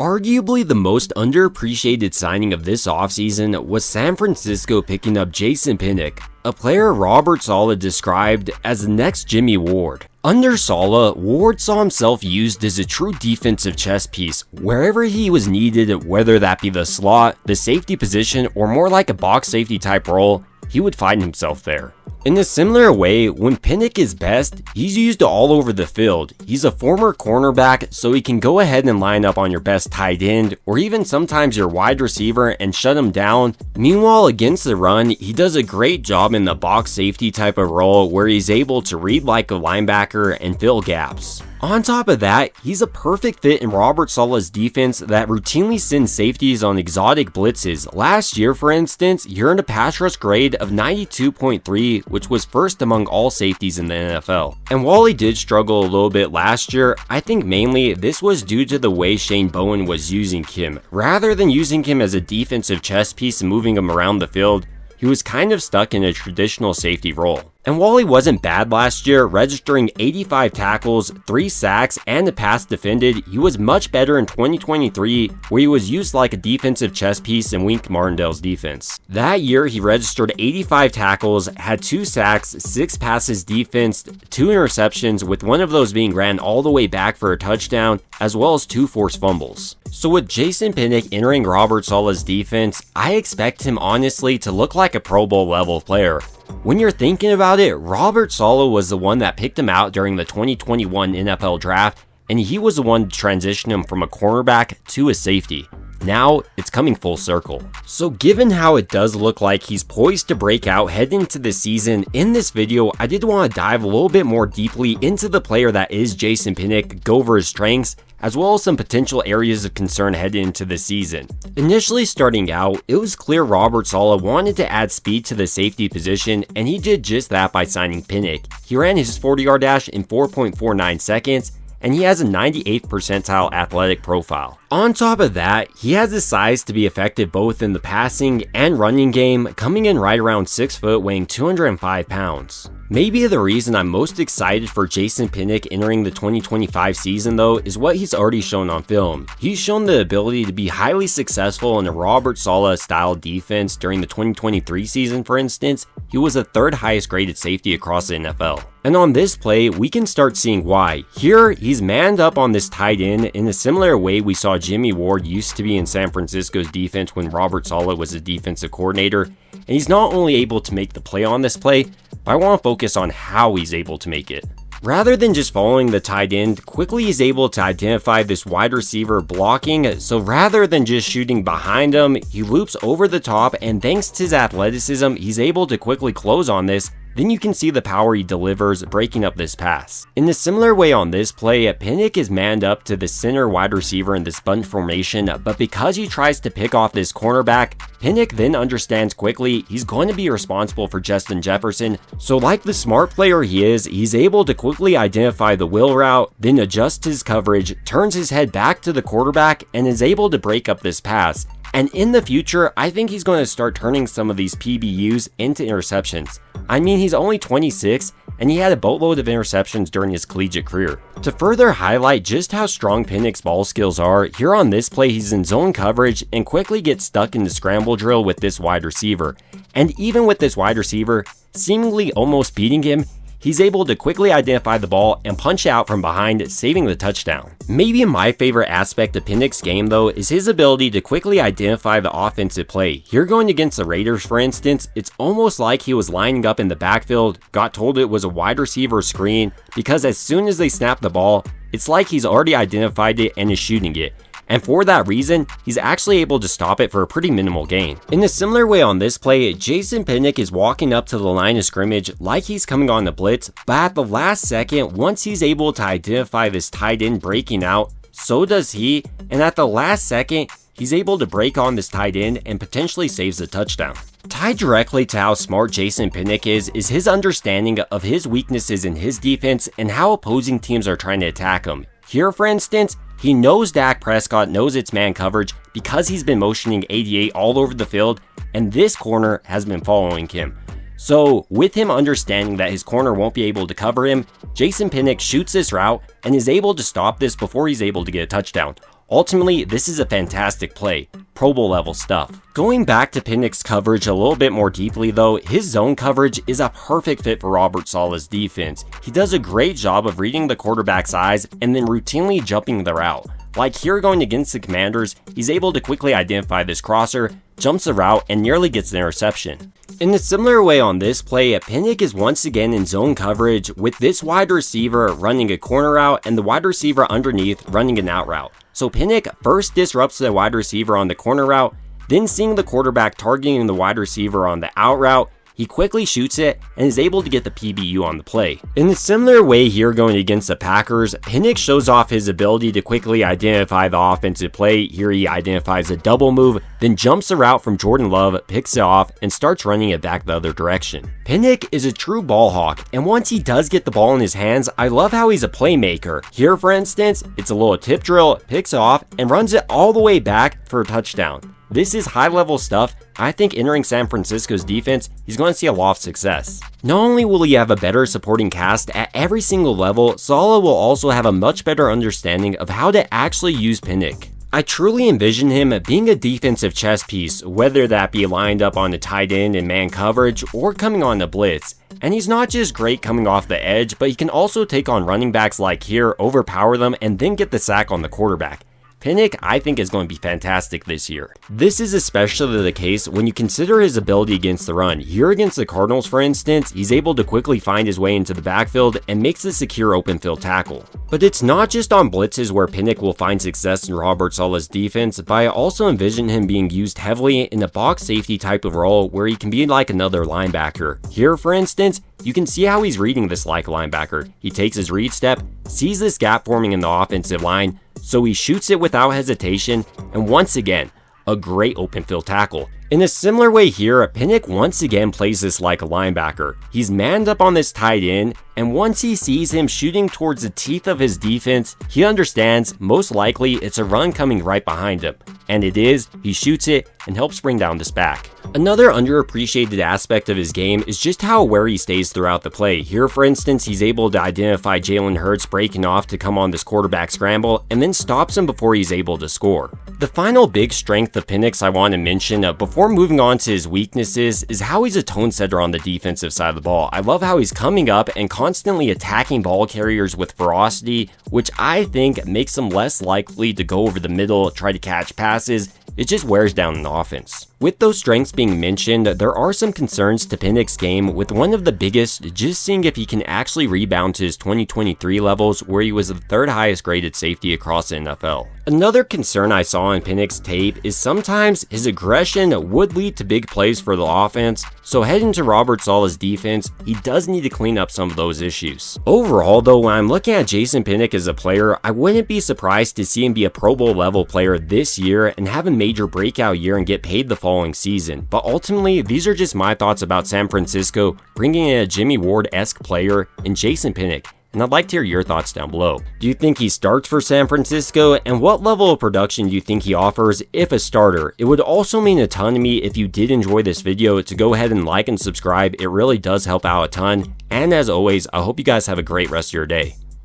Arguably the most underappreciated signing of this offseason was San Francisco picking up Jason Pinnock, a player Robert Saleh described as the next Jimmy Ward. Under Saleh, Ward saw himself used as a true defensive chess piece wherever he was needed, whether that be the slot, the safety position, or more like a box safety type role, he would find himself there. In a similar way, when Pinnock is best, he's used all over the field. He's a former cornerback, so he can go ahead and line up on your best tight end, or even sometimes your wide receiver and shut him down. Meanwhile, against the run, he does a great job in the box safety type of role where he's able to read like a linebacker and fill gaps. On top of that, he's a perfect fit in Robert Saleh's defense that routinely sends safeties on exotic blitzes. Last year, for instance, he earned a pass rush grade of 92.3, which was first among all safeties in the NFL. And while he did struggle a little bit last year, I think mainly this was due to the way Shane Bowen was using him. Rather than using him as a defensive chess piece and moving him around the field, he was kind of stuck in a traditional safety role. And while he wasn't bad last year, registering 85 tackles, 3 sacks, and a pass defended, he was much better in 2023, where he was used like a defensive chess piece in Wink Martindale's defense. That year, he registered 85 tackles, had 2 sacks, 6 passes defensed, 2 interceptions, with one of those being ran all the way back for a touchdown, as well as 2 forced fumbles. So with Jason Pinnock entering Robert Saleh's defense, I expect him honestly to look like a Pro Bowl level player. When you're thinking about it, Robert Saleh was the one that picked him out during the 2021 NFL draft, and he was the one to transition him from a cornerback to a safety. Now, it's coming full circle. So given how it does look like he's poised to break out heading into the season, in this video, I did want to dive a little bit more deeply into the player that is Jason Pinnock, go over his strengths, as well as some potential areas of concern heading into the season. Initially starting out, it was clear Robert Saleh wanted to add speed to the safety position, and he did just that by signing Pinnock. He ran his 40-yard dash in 4.49 seconds, and he has a 98th percentile athletic profile. On top of that, he has the size to be effective both in the passing and running game, coming in right around 6 foot, weighing 205 pounds. Maybe the reason I'm most excited for Jason Pinnock entering the 2025 season though is what he's already shown on film. He's shown the ability to be highly successful in a Robert Saleh style defense. During the 2023 season, for instance, he was the 3rd highest graded safety across the NFL. And on this play, we can start seeing why. Here, he's manned up on this tight end in a similar way we saw Jimmy Ward used to be in San Francisco's defense when Robert Saleh was a defensive coordinator. And he's not only able to make the play on this play, but I want to focus on how he's able to make it. Rather than just following the tight end, quickly he's able to identify this wide receiver blocking, so rather than just shooting behind him, he loops over the top, and thanks to his athleticism, he's able to quickly close on this. Then you can see the power he delivers breaking up this pass. In a similar way on this play, Pinnock is manned up to the center wide receiver in this bunch formation, but because he tries to pick off this cornerback, Pinnock then understands quickly he's going to be responsible for Justin Jefferson, so like the smart player he is, he's able to quickly identify the wheel route, then adjust his coverage, turns his head back to the quarterback, and is able to break up this pass. And in the future, I think he's going to start turning some of these PBUs into interceptions. I mean, he's only 26, and he had a boatload of interceptions during his collegiate career. To further highlight just how strong Pinnock's ball skills are, here on this play he's in zone coverage and quickly gets stuck in the scramble drill with this wide receiver. And even with this wide receiver seemingly almost beating him, he's able to quickly identify the ball and punch out from behind, saving the touchdown. Maybe my favorite aspect of Pinnock's game though is his ability to quickly identify the offensive play. Here going against the Raiders, for instance, it's almost like he was lining up in the backfield, got told it was a wide receiver screen, because as soon as they snap the ball, it's like he's already identified it and is shooting it. And for that reason, he's actually able to stop it for a pretty minimal gain. In a similar way on this play, Jason Pinnock is walking up to the line of scrimmage like he's coming on the blitz, but at the last second, once he's able to identify this tight end breaking out, so does he, and at the last second, he's able to break on this tight end and potentially saves the touchdown. Tied directly to how smart Jason Pinnock is his understanding of his weaknesses in his defense and how opposing teams are trying to attack him. Here, for instance, he knows Dak Prescott knows it's man coverage because he's been motioning 88 all over the field, and this corner has been following him. So with him understanding that his corner won't be able to cover him, Jason Pinnock shoots this route and is able to stop this before he's able to get a touchdown. Ultimately, this is a fantastic play. Pro Bowl level stuff. Going back to Pinnock's coverage a little bit more deeply though, his zone coverage is a perfect fit for Robert Saleh's defense. He does a great job of reading the quarterback's eyes and then routinely jumping the route. Like here going against the Commanders, he's able to quickly identify this crosser, jumps the route, and nearly gets the interception. In a similar way on this play, Pinnock is once again in zone coverage with this wide receiver running a corner route and the wide receiver underneath running an out route. So Pinnock first disrupts the wide receiver on the corner route, then seeing the quarterback targeting the wide receiver on the out route, he quickly shoots it and is able to get the PBU on the play. In a similar way here going against the Packers, Pinnock shows off his ability to quickly identify the offensive play. Here he identifies a double move, then jumps the route from Jordan Love, picks it off, and starts running it back the other direction. Pinnock is a true ball hawk, and once he does get the ball in his hands, I love how he's a playmaker. Here for instance, it's a little tip drill, picks it off, and runs it all the way back for a touchdown. This is high level stuff. I think entering San Francisco's defense, he's going to see a lot of success. Not only will he have a better supporting cast at every single level, Saleh will also have a much better understanding of how to actually use Pinnock. I truly envision him being a defensive chess piece, whether that be lined up on the tight end in man coverage or coming on the blitz. And he's not just great coming off the edge, but he can also take on running backs like here, overpower them, and then get the sack on the quarterback. Pinnock, I think, is going to be fantastic this year. This is especially the case when you consider his ability against the run. Here against the Cardinals, for instance, he's able to quickly find his way into the backfield and makes a secure open field tackle. But it's not just on blitzes where Pinnock will find success in Robert Saleh's defense, but I also envision him being used heavily in a box safety type of role where he can be like another linebacker. Here, for instance, you can see how he's reading this like linebacker. He takes his read step, sees this gap forming in the offensive line, so he shoots it without hesitation, and once again, a great open field tackle. In a similar way here, Pinnock once again plays this like a linebacker. He's manned up on this tight end, and once he sees him shooting towards the teeth of his defense, he understands most likely it's a run coming right behind him. And it is, he shoots it and helps bring down this back. Another underappreciated aspect of his game is just how aware he stays throughout the play. Here for instance, he's able to identify Jalen Hurts breaking off to come on this quarterback scramble and then stops him before he's able to score. The final big strength of Pinnock's I want to mention before moving on to his weaknesses is how he's a tone setter on the defensive side of the ball. I love how he's coming up and constantly attacking ball carriers with ferocity, which I think makes him less likely to go over the middle, try to catch passes. It just wears down an offense. With those strengths being mentioned, there are some concerns to Pinnock's game, with one of the biggest just seeing if he can actually rebound to his 2023 levels where he was the third highest graded safety across the NFL. Another concern I saw in Pinnock's tape is sometimes his aggression would lead to big plays for the offense, so heading to Robert Saleh's defense, he does need to clean up some of those issues. Overall though, when I'm looking at Jason Pinnock as a player, I wouldn't be surprised to see him be a Pro Bowl level player this year and have a major breakout year and get paid the following season. But ultimately, these are just my thoughts about San Francisco bringing in a Jimmy Ward-esque player in Jason Pinnock, and I'd like to hear your thoughts down below. Do you think he starts for San Francisco, and what level of production do you think he offers if a starter? It would also mean a ton to me if you did enjoy this video to go ahead and like and subscribe. It really does help out a ton, and as always, I hope you guys have a great rest of your day.